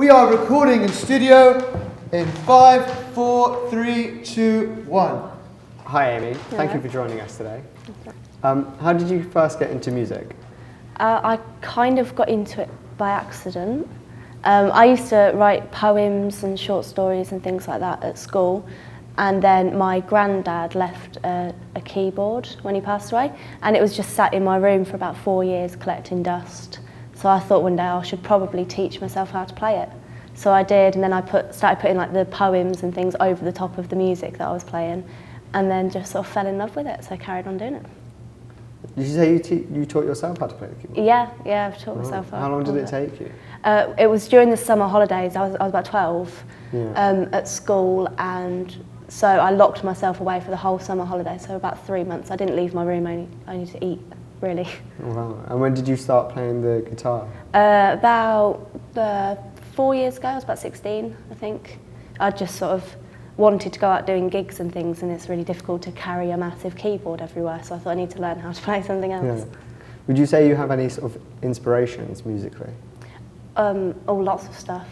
We are recording in studio in 5, 4, 3, 2, 1. Hi Amii, thank you for joining us today. How did you first get into music? I kind of got into it by accident. I used to write poems and short stories and things like that at school, and then my granddad left a keyboard when he passed away, and it was just sat in my room for about 4 years collecting dust. So I thought one day I should probably teach myself how to play it. So I did, and then I started putting like the poems and things over the top of the music that I was playing, and then just sort of fell in love with it, so I carried on doing it. Did you say you taught yourself how to play the keyboard? Yeah, I've taught myself. How long did it take you? It was during the summer holidays. I was about 12 Yeah. at school, and so I locked myself away for the whole summer holiday, so about 3 months. I didn't leave my room, only to eat, really. Oh, wow. And when did you start playing the guitar? About 4 years ago. I was about 16, I think. I just sort of wanted to go out doing gigs and things, and it's really difficult to carry a massive keyboard everywhere, so I thought I need to learn how to play something else. Yeah. Would you say you have any sort of inspirations musically? Lots of stuff.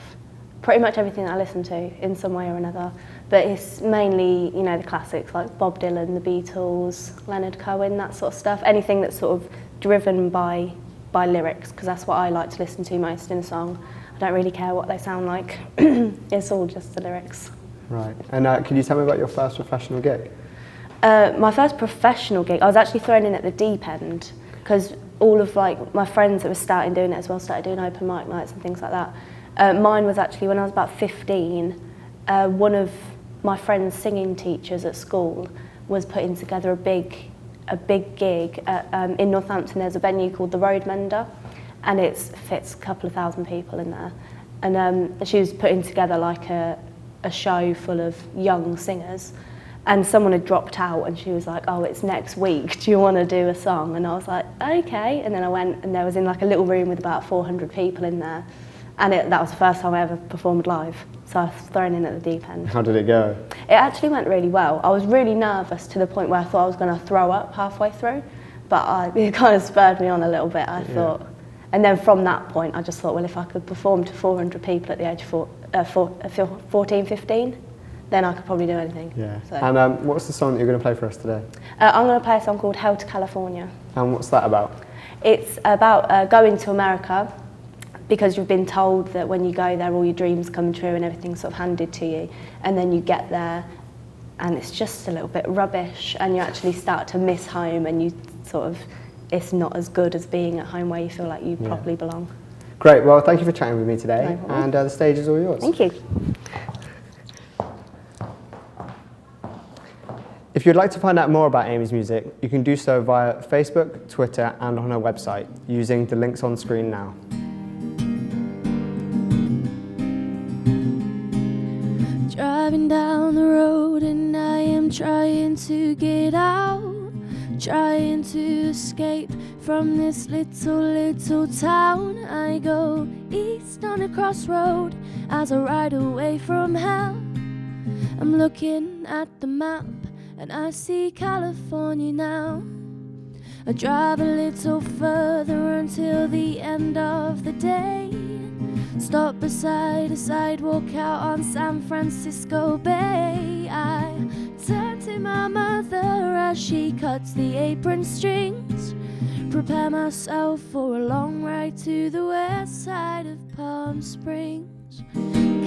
Pretty much everything that I listen to in some way or another, but it's mainly, you know, the classics like Bob Dylan, the Beatles, Leonard Cohen, that sort of stuff. Anything that's sort of driven by lyrics, because that's what I like to listen to most in a song. I don't really care what they sound like. It's all just the lyrics. Right. And can you tell me about your first professional gig? My first professional gig, I was actually thrown in at the deep end, because all of like my friends that were starting doing it as well started doing open mic nights and things like that. Mine was actually when I was about 15. One of my friend's singing teachers at school was putting together a big gig in Northampton. There's a venue called the Roadmender, and it fits a couple of thousand people in there. And she was putting together like a show full of young singers, and someone had dropped out, and she was like, "Oh, it's next week, do you want to do a song?" And I was like, "Okay." And then I went, and there was in like a little room with about 400 people in there, and that was the first time I ever performed live, so I was thrown in at the deep end. How did it go? It actually went really well. I was really nervous to the point where I thought I was going to throw up halfway through, but it kind of spurred me on a little bit, I thought. And then from that point, I just thought, well, if I could perform to 400 people at the age of 14, 15, then I could probably do anything. Yeah. So. And what's the song that you're going to play for us today? I'm going to play a song called Hell to California. And what's that about? It's about going to America, because you've been told that when you go there, all your dreams come true and everything's sort of handed to you. And then you get there, and it's just a little bit rubbish, and you actually start to miss home, and you sort of, it's not as good as being at home where you feel like you properly belong. Great, well, thank you for chatting with me today, No and the stage is all yours. Thank you. If you'd like to find out more about Amii's music, you can do so via Facebook, Twitter, and on her website, using the links on screen now. Driving down the road and I am trying to get out, trying to escape from this little town. I go east on a crossroad as I ride away from hell. I'm looking at the map and I see California now. I drive a little further until the end of the day. Stop beside a sidewalk out on San Francisco Bay. I turn to my mother as she cuts the apron strings. Prepare myself for a long ride to the west side of Palm Springs.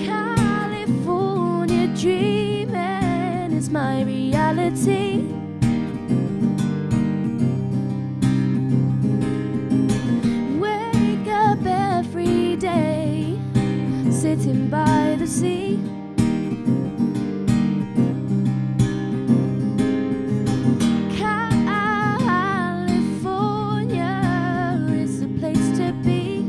California dreaming is my reality. Wake up every day, sitting by the sea. California is the place to be.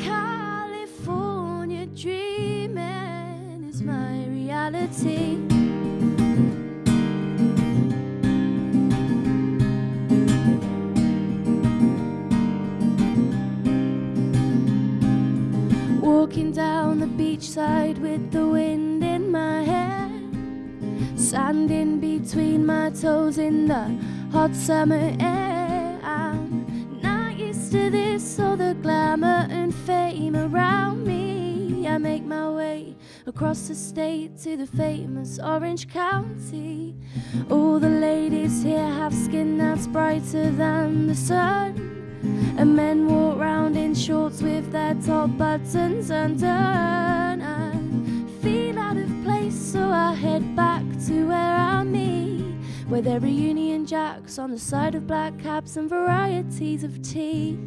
California dreaming is my reality. Walking down the beachside with the wind in my hair, sand in between my toes in the hot summer air. I'm 90 taste of this, all the glamour and fame around me. I make my way across the state to the famous Orange County. All the ladies here have skin that's brighter than the sun, and men walk round in shorts with their top buttons undone. I feel out of place, so I head back to where I'm me, where there are Union Jacks on the side of black cabs and varieties of tea.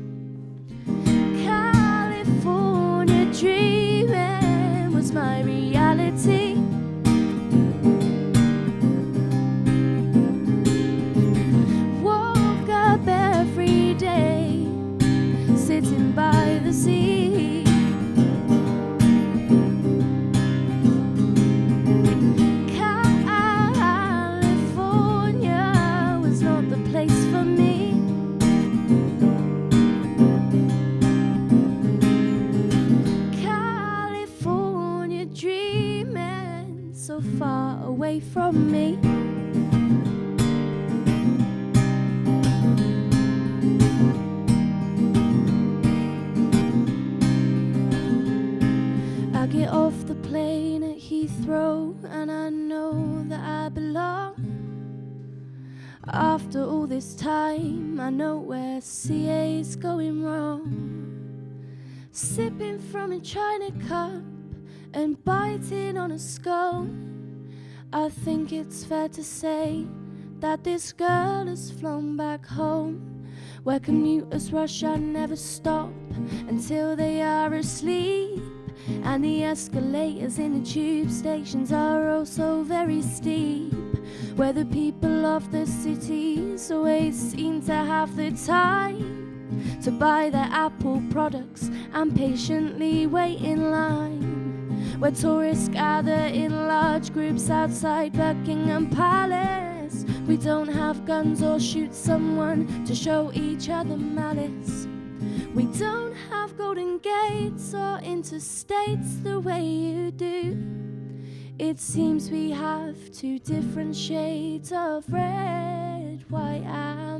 California dreaming was my reality. Woke up every day sitting by the sea. California was not the place for me. California dreaming so far away from me. I get off the plane at Heathrow and I know that I belong. After all this time, I know where CA's going wrong. Sipping from a china cup and biting on a scone, I think it's fair to say that this girl has flown back home, where commuters rush and never stop until they are asleep, and the escalators in the tube stations are also very steep, where the people of the cities always seem to have the time to buy their Apple products and patiently wait in line, where tourists gather in large groups outside Buckingham Palace. We don't have guns or shoot someone to show each other malice. We don't have golden gates or interstates the way you do. It seems we have two different shades of red, white, and